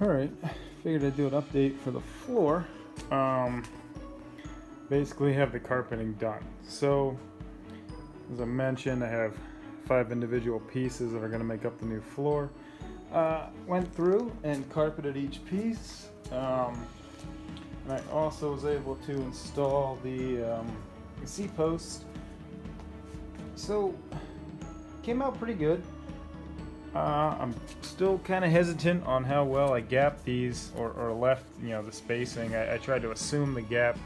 Alright, figured I'd do an update for the floor. Basically have the carpeting done. So, as I mentioned, I have 5 individual pieces that are going to make up the new floor. Went through and carpeted each piece. And I also was able to install the C-post. So, came out pretty good. I'm still kind of hesitant on how well I gapped these or left, the spacing. I tried to assume the gap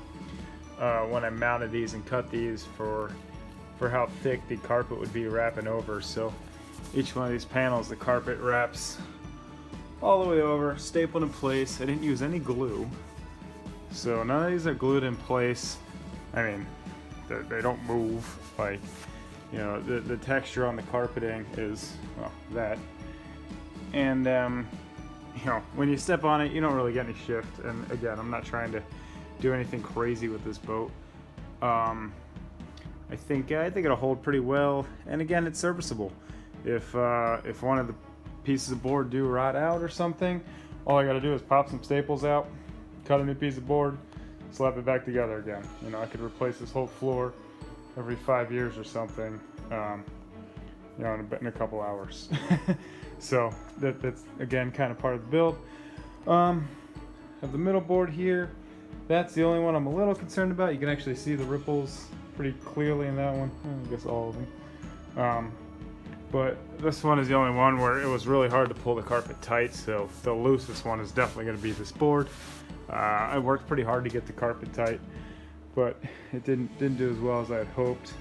when I mounted these and cut these for how thick the carpet would be wrapping over. So each one of these panels, the carpet wraps all the way over, stapled in place. I didn't use any glue, so none of these are glued in place. I mean, they don't move. Like, the texture on the carpeting is, well, that. And, when you step on it, you don't really get any shift. And again, I'm not trying to do anything crazy with this boat. I think it'll hold pretty well. And again, it's serviceable. If one of the pieces of board do rot out or something, all I gotta do is pop some staples out, cut a new piece of board, slap it back together again. I could replace this whole floor every 5 years or something, in a couple hours. So that's again kind of part of the build. Have the middle board here. That's the only one I'm a little concerned about. You can actually see the ripples pretty clearly in that one. I guess all of them. But this one is the only one where it was really hard to pull the carpet tight. So the loosest one is definitely going to be this board. I worked pretty hard to get the carpet tight, but it didn't do as well as I had hoped.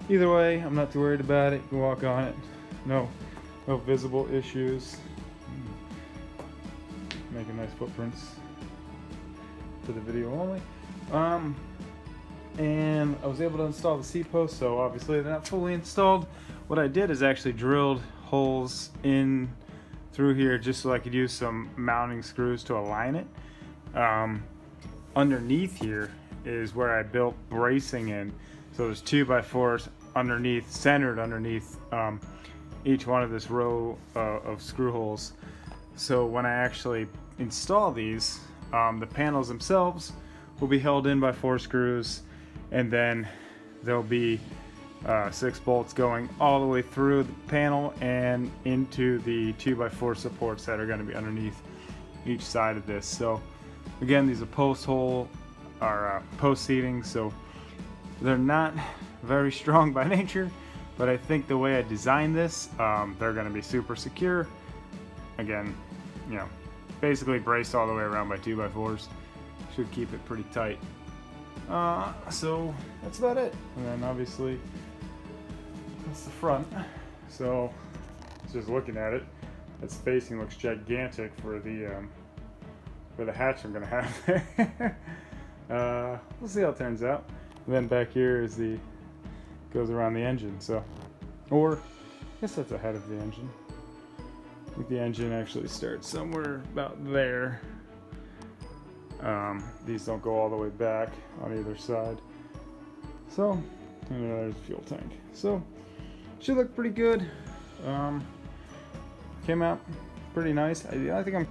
Either way, I'm not too worried about it. You can walk on it. No visible issues. Making nice footprints for the video only. And I was able to install the C-post, so obviously they're not fully installed. What I did is actually drilled holes in through here just so I could use some mounting screws to align it. Underneath here is where I built bracing in. So there's 2x4s underneath, centered underneath each one of this row of screw holes. So when I actually install these, the panels themselves will be held in by 4 screws, and then there'll be 6 bolts going all the way through the panel and into the 2x4 supports that are going to be underneath each side of this. So again, these are post seating, so they're not very strong by nature, but I think the way I designed this, they're going to be super secure. Again, basically braced all the way around by 2x4s. Should keep it pretty tight. So that's about it. And then obviously that's the front. So just looking at it, that spacing looks gigantic for the hatch I'm gonna have there. We'll see how it turns out. And then back here is goes around the engine. So, or I guess that's ahead of the engine. I think the engine actually starts somewhere about there. These don't go all the way back on either side. So, and there's the fuel tank. So, should look pretty good. Came out pretty nice. I think I'm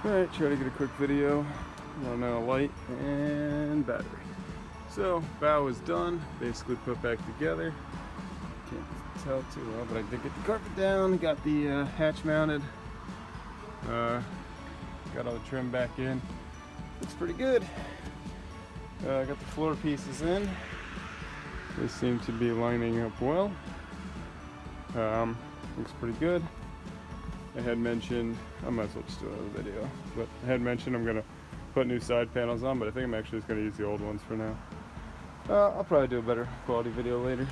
Alright, try to get a quick video. Run out of light and battery. So, bow is done. Basically put back together. Can't tell too well, but I did get the carpet down. Got the hatch mounted. Got all the trim back in. Looks pretty good. I got the floor pieces in. They seem to be lining up well. Looks pretty good. I had mentioned, I might as well just do another video, but I had mentioned I'm gonna put new side panels on, but I think I'm actually just gonna use the old ones for now. I'll probably do a better quality video later.